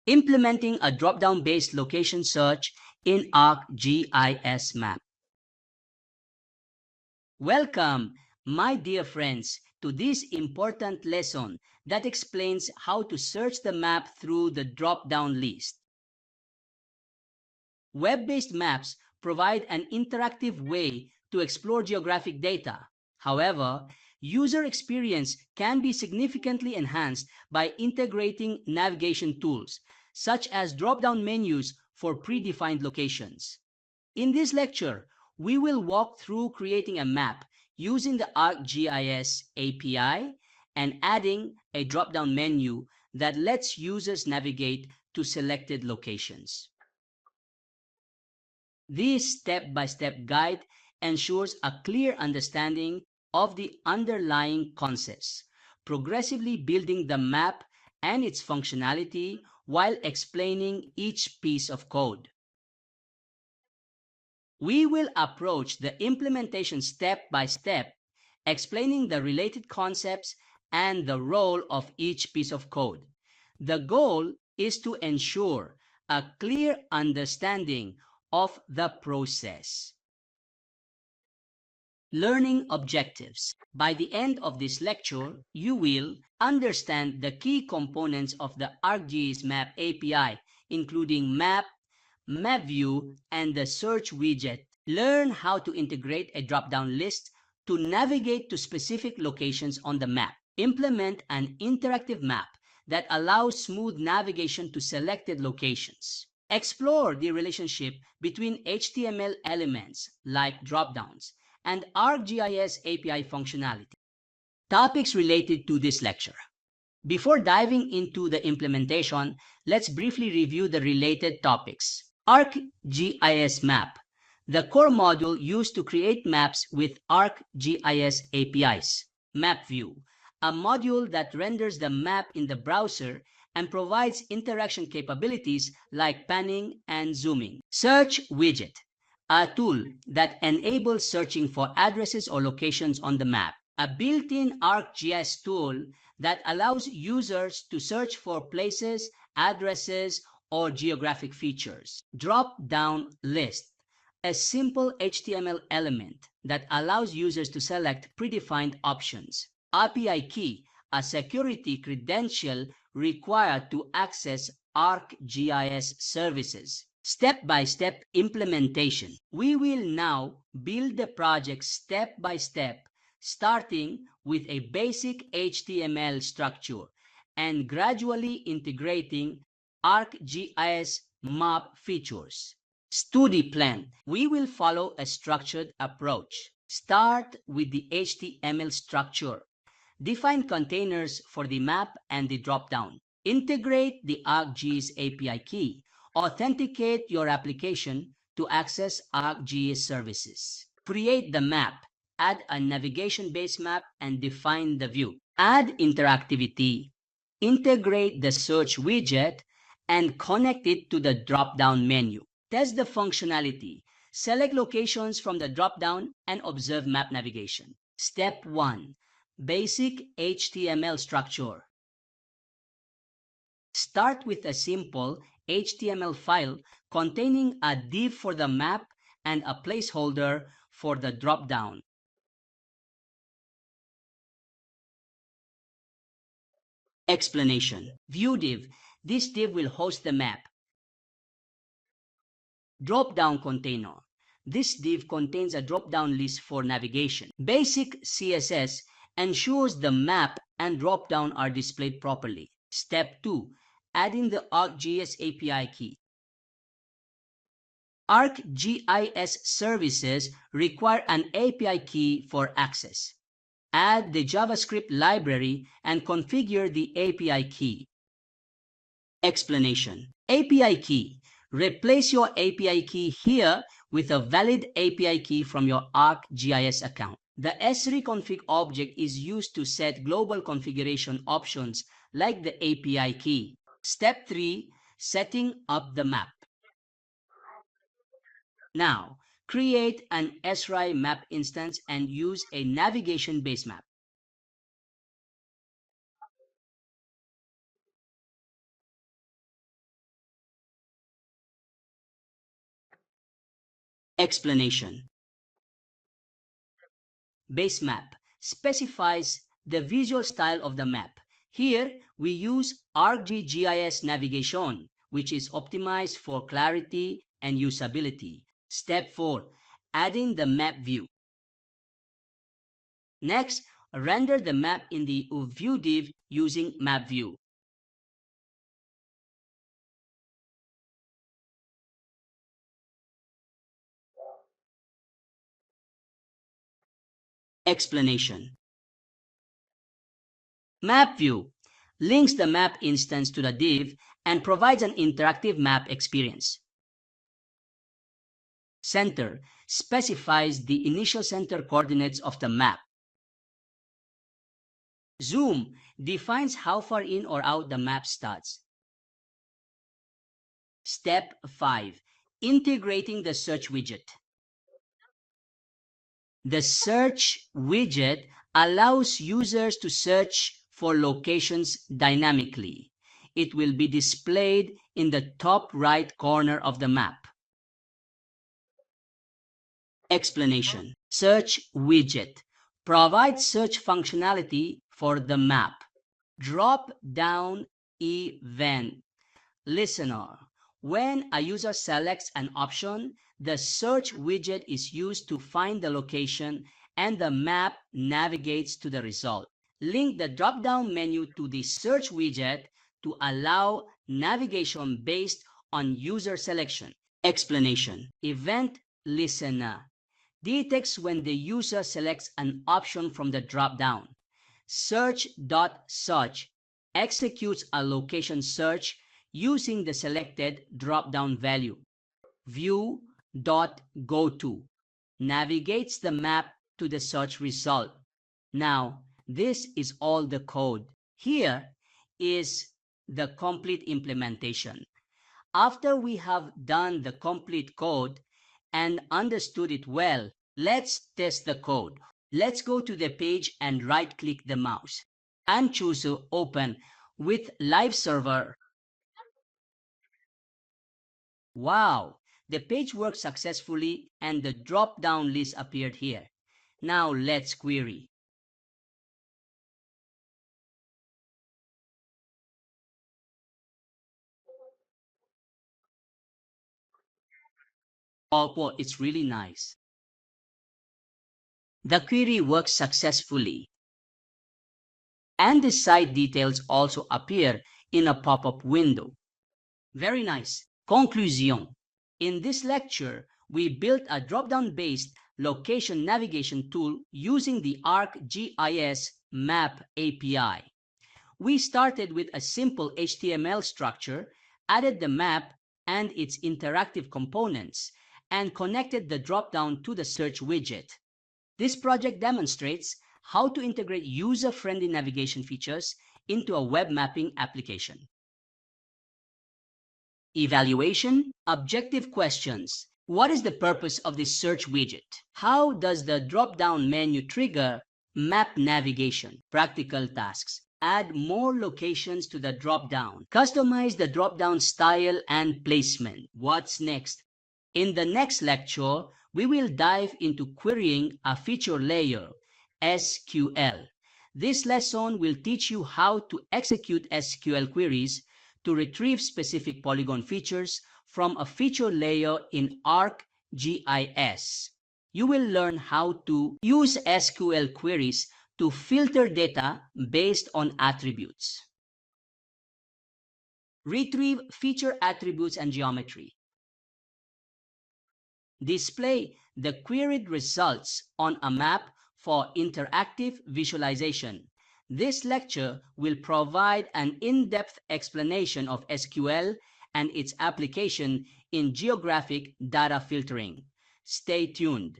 Implementing a drop-down-based location search in ArcGIS Map. Welcome, my dear friends, to this important lesson that explains how to search the map through the drop-down list. Web-based maps provide an interactive way to explore geographic data. However, user experience can be significantly enhanced by integrating navigation tools, such as drop-down menus for predefined locations. In this lecture, we will walk through creating a map using the ArcGIS API and adding a drop-down menu that lets users navigate to selected locations. This step-by-step guide ensures a clear understanding of the underlying concepts, progressively building the map and its functionality while explaining each piece of code. We will approach the implementation step by step, explaining the related concepts and the role of each piece of code. The goal is to ensure a clear understanding of the process. Learning objectives. By the end of this lecture, you will understand the key components of the ArcGIS Map API, including map, map view, and the search widget. Learn how to integrate a drop-down list to navigate to specific locations on the map. Implement an interactive map that allows smooth navigation to selected locations. Explore the relationship between HTML elements like drop-downs and ArcGIS API functionality. Topics related to this lecture. Before diving into the implementation, let's briefly review the related topics. ArcGIS Map, the core module used to create maps with ArcGIS APIs. Map View, a module that renders the map in the browser and provides interaction capabilities like panning and zooming. Search Widget, a tool that enables searching for addresses or locations on the map. A built-in ArcGIS tool that allows users to search for places, addresses, or geographic features. Drop-down list, a simple HTML element that allows users to select predefined options. API key, a security credential required to access ArcGIS services. Step-by-step implementation. We will now build the project step by step, starting with a basic HTML structure and gradually integrating ArcGIS Map features. Study plan. We will follow a structured approach. Start with the HTML structure. Define containers for the map and the drop-down. Integrate the ArcGIS API key. Authenticate your application to access ArcGIS services. Create the map. Add a navigation-based map and define the view. Add interactivity. Integrate the search widget and connect it to the drop-down menu. Test the functionality. Select locations from the drop-down and observe map navigation. Step 1. Basic HTML structure. Start with a simple HTML file containing a div for the map and a placeholder for the drop-down. Explanation. View div. This div will host the map. Drop-down container. This div contains a drop-down list for navigation. Basic CSS ensures the map and drop-down are displayed properly. Step 2. Adding the ArcGIS API key. ArcGIS services require an API key for access. Add the JavaScript library and configure the API key. Explanation. API key. Replace your API key here with a valid API key from your ArcGIS account. The ESRI config object is used to set global configuration options like the API key. Step 3. Setting up the map. Now, create an ESRI map instance and use a navigation-based map. Explanation. Base map specifies the visual style of the map. Here we use ArcGIS navigation, which is optimized for clarity and usability. Step 4. Adding the map view. Next, render the map in the View div using Map View. Explanation. Map View links the map instance to the div and provides an interactive map experience. Center specifies the initial center coordinates of the map. Zoom defines how far in or out the map starts. Step 5. Integrating the search widget. The search widget allows users to search for locations dynamically. It will be displayed in the top right corner of the map. Explanation. Search widget provides search functionality for the map. Drop-down event listener. When a user selects an option, the search widget is used to find the location and the map navigates to the result. Link the drop-down menu to the search widget to allow navigation based on user selection. Explanation. Event listener detects when the user selects an option from the drop-down. Search.search executes a location search using the selected drop-down value. View.goto navigates the map to the search result. Now, this is all the code. Here is the complete implementation. After we have done the complete code and understood it well, let's test the code. Let's go to the page and right-click the mouse and choose Open with Live Server. Wow! The page worked successfully and the drop-down list appeared here. Now let's query. Oh, it's really nice. The query works successfully. And the site details also appear in a pop-up window. Very nice. Conclusion. In this lecture, we built a drop-down-based location navigation tool using the ArcGIS Map API. We started with a simple HTML structure, added the map and its interactive components, and connected the drop-down to the search widget. This project demonstrates how to integrate user-friendly navigation features into a web mapping application. Evaluation. Objective questions. What is the purpose of this search widget? How does the drop-down menu trigger map navigation? Practical tasks. Add more locations to the drop-down. Customize the drop-down style and placement. What's next? In the next lecture, we will dive into querying a feature layer, SQL. This lesson will teach you how to execute SQL queries to retrieve specific polygon features from a feature layer in ArcGIS. You will learn how to use SQL queries to filter data based on attributes. Retrieve feature attributes and geometry. Display the queried results on a map for interactive visualization. This lecture will provide an in-depth explanation of SQL and its application in geographic data filtering. Stay tuned.